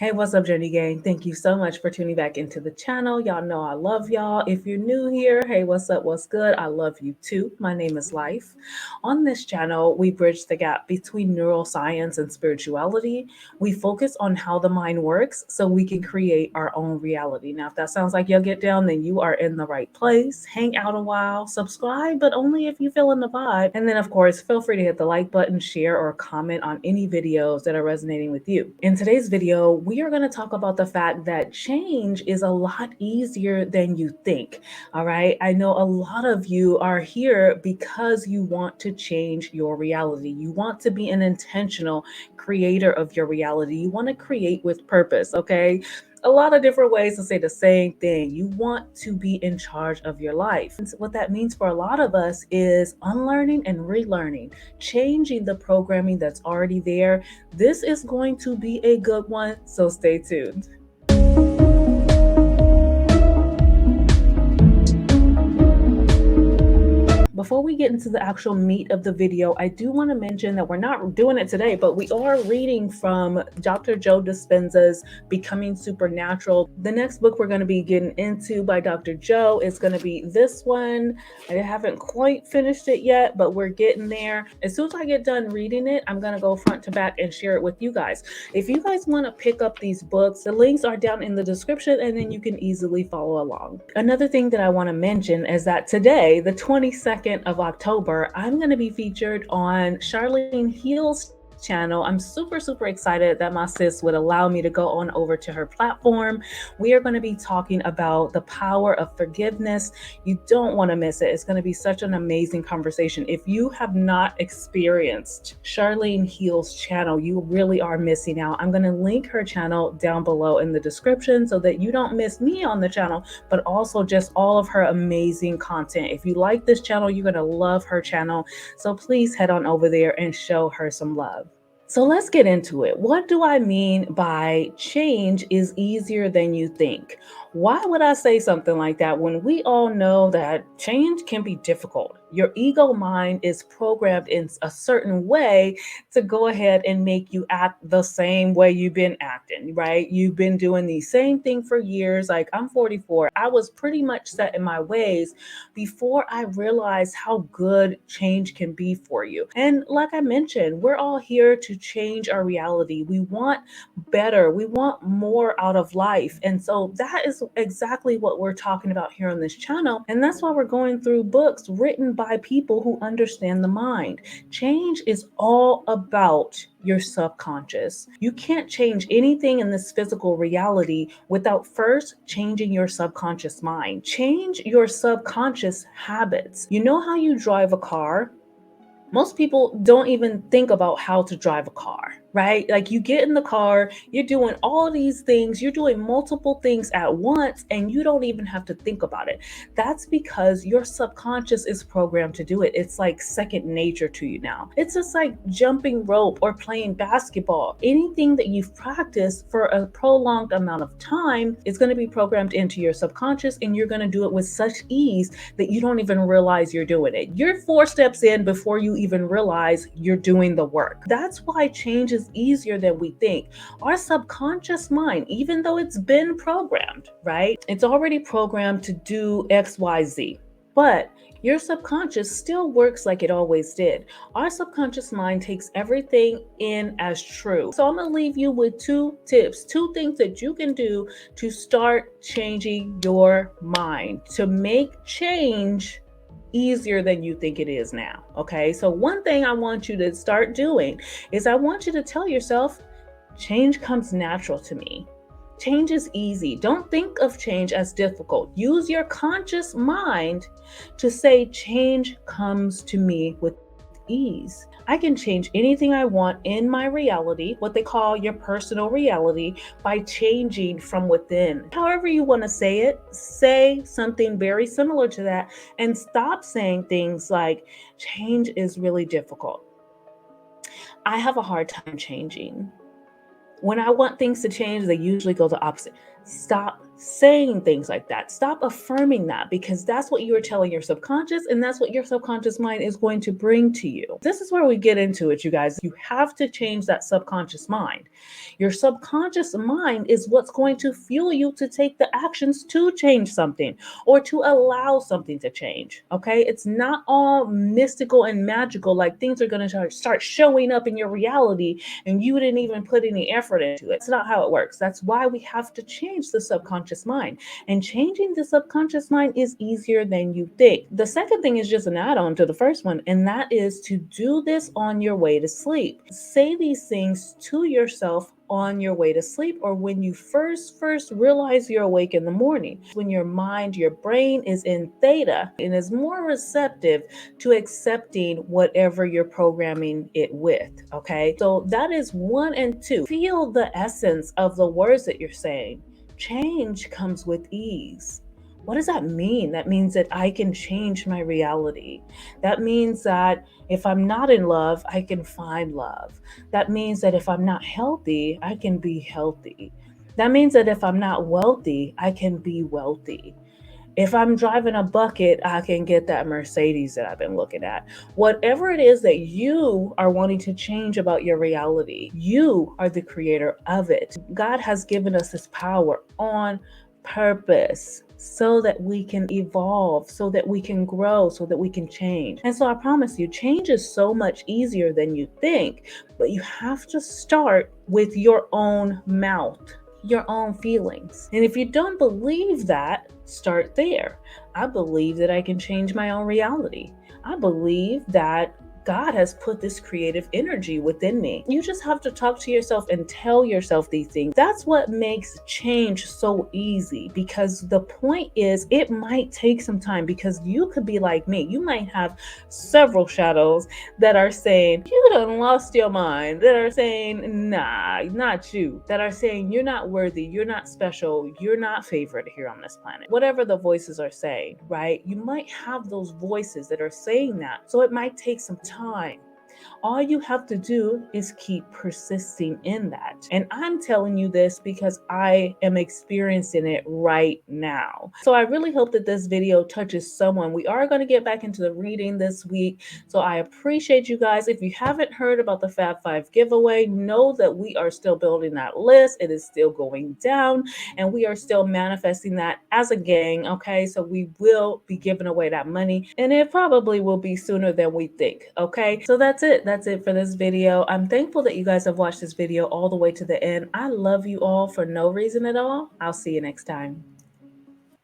Hey, what's up, Journey Gang? Thank you so much for tuning back into the channel. Y'all know I love y'all. If you're new here, hey, what's up? What's good? I love you too. My name is Life. On this channel, we bridge the gap between neuroscience and spirituality. We focus on how the mind works so we can create our own reality. Now, if that sounds like you'll get down, then you are in the right place. Hang out a while, subscribe, but only if you feel in the vibe. And then, of course, feel free to hit the like button, share, or comment on any videos that are resonating with you. In today's video, we are going to talk about the fact that change is a lot easier than you think. All right. I know a lot of you are here because you want to change your reality. You want to be an intentional creator of your reality. You want to create with purpose. Okay. A lot of different ways to say the same thing. You want to be in charge of your life. And what that means for a lot of us is unlearning and relearning, changing the programming that's already there. This is going to be a good one, so stay tuned. Before we get into the actual meat of the video, I do want to mention that we're not doing it today, but we are reading from Dr. Joe Dispenza's Becoming Supernatural. The next book we're going to be getting into by Dr. Joe is going to be this one. I haven't quite finished it yet, but we're getting there. As soon as I get done reading it, I'm going to go front to back and share it with you guys. If you guys want to pick up these books, the links are down in the description and then you can easily follow along. Another thing that I want to mention is that today, the 22nd of October, I'm going to be featured on Charlene Heal's channel. I'm super excited that my sis would allow me to go on over to her platform. We are going to be talking about the power of forgiveness. You don't want to miss it. It's going to be such an amazing conversation. If you have not experienced Charlene Heal's channel, you really are missing out. I'm going to link her channel down below in the description so that you don't miss me on the channel, but also just all of her amazing content. If you like this channel, you're going to love her channel. So please head on over there and show her some love. So let's get into it. What do I mean by change is easier than you think? Why would I say something like that when we all know that change can be difficult? Your ego mind is programmed in a certain way to go ahead and make you act the same way you've been acting, right? You've been doing the same thing for years. Like, I'm 44. I was pretty much set in my ways before I realized how good change can be for you. And like I mentioned, we're all here to change our reality. We want better, we want more out of life. And so that is exactly what we're talking about here on this channel. And that's why we're going through books written by people who understand the mind. Change is all about your subconscious. You can't change anything in this physical reality without first changing your subconscious mind. Change your subconscious habits. You know how you drive a car? Most people don't even think about how to drive a car, right? Like, you get in the car, you're doing all these things, you're doing multiple things at once, and you don't even have to think about it. That's because your subconscious is programmed to do it. It's like second nature to you now. It's just like jumping rope or playing basketball. Anything that you've practiced for a prolonged amount of time is going to be programmed into your subconscious, and you're going to do it with such ease that you don't even realize you're doing it. You're 4 steps in before you even realize you're doing the work. That's why change is easier than we think. Our subconscious mind, even though it's been programmed, right? It's already programmed to do XYZ. But your subconscious still works like it always did. Our subconscious mind takes everything in as true. So I'm going to leave you with 2 tips, 2 things that you can do to start changing your mind, to make change easier than you think it is now. Okay, so one thing I want you to start doing is I want you to tell yourself, change comes natural to me. Change is easy. Don't think of change as difficult. Use your conscious mind to say, change comes to me with ease. I can change anything I want in my reality, what they call your personal reality, by changing from within. However you want to say it, say something very similar to that, and stop saying things like, change is really difficult. I have a hard time changing. When I want things to change, they usually go the opposite. Stop saying things like that. Stop affirming that, because that's what you are telling your subconscious, and that's what your subconscious mind is going to bring to you. This is where we get into it, you guys. You have to change that subconscious mind. Your subconscious mind is what's going to fuel you to take the actions to change something or to allow something to change. Okay. It's not all mystical and magical, like things are going to start showing up in your reality and you didn't even put any effort into it. It's not how it works. That's why we have to change the subconscious mind. And changing the subconscious mind is easier than you think. The second thing is just an add on to the first one, and that is to do this on your way to sleep. Say these things to yourself on your way to sleep, or when you first realize you're awake in the morning, when your mind, your brain is in theta and is more receptive to accepting whatever you're programming it with. Okay, so that is one. And two, feel the essence of the words that you're saying. Change comes with ease. What does that mean? That means that I can change my reality. That means that if I'm not in love, I can find love. That means that if I'm not healthy, I can be healthy. That means that if I'm not wealthy, I can be wealthy. If I'm driving a bucket, I can get that Mercedes that I've been looking at. Whatever it is that you are wanting to change about your reality, you are the creator of it. God has given us this power on purpose so that we can evolve, so that we can grow, so that we can change. And so I promise you, change is so much easier than you think, but you have to start with your own mouth, your own feelings. And if you don't believe that, start there. I believe that I can change my own reality. I believe that God has put this creative energy within me. You just have to talk to yourself and tell yourself these things. That's what makes change so easy, because the point is, it might take some time, because you could be like me. You might have several shadows that are saying, you done lost your mind, that are saying, nah, not you, that are saying, you're not worthy, you're not special, you're not favored here on this planet. Whatever the voices are saying, right? You might have those voices that are saying that. So it might take some time. All you have to do is keep persisting in that. And I'm telling you this because I am experiencing it right now. So I really hope that this video touches someone. We are going to get back into the reading this week. So I appreciate you guys. If you haven't heard about the Fab 5 giveaway, know that we are still building that list. It is still going down, and we are still manifesting that as a gang. Okay, so we will be giving away that money, and it probably will be sooner than we think. Okay, so that's it. That's it for this video. I'm thankful that you guys have watched this video all the way to the end. I love you all for no reason at all. I'll see you next time.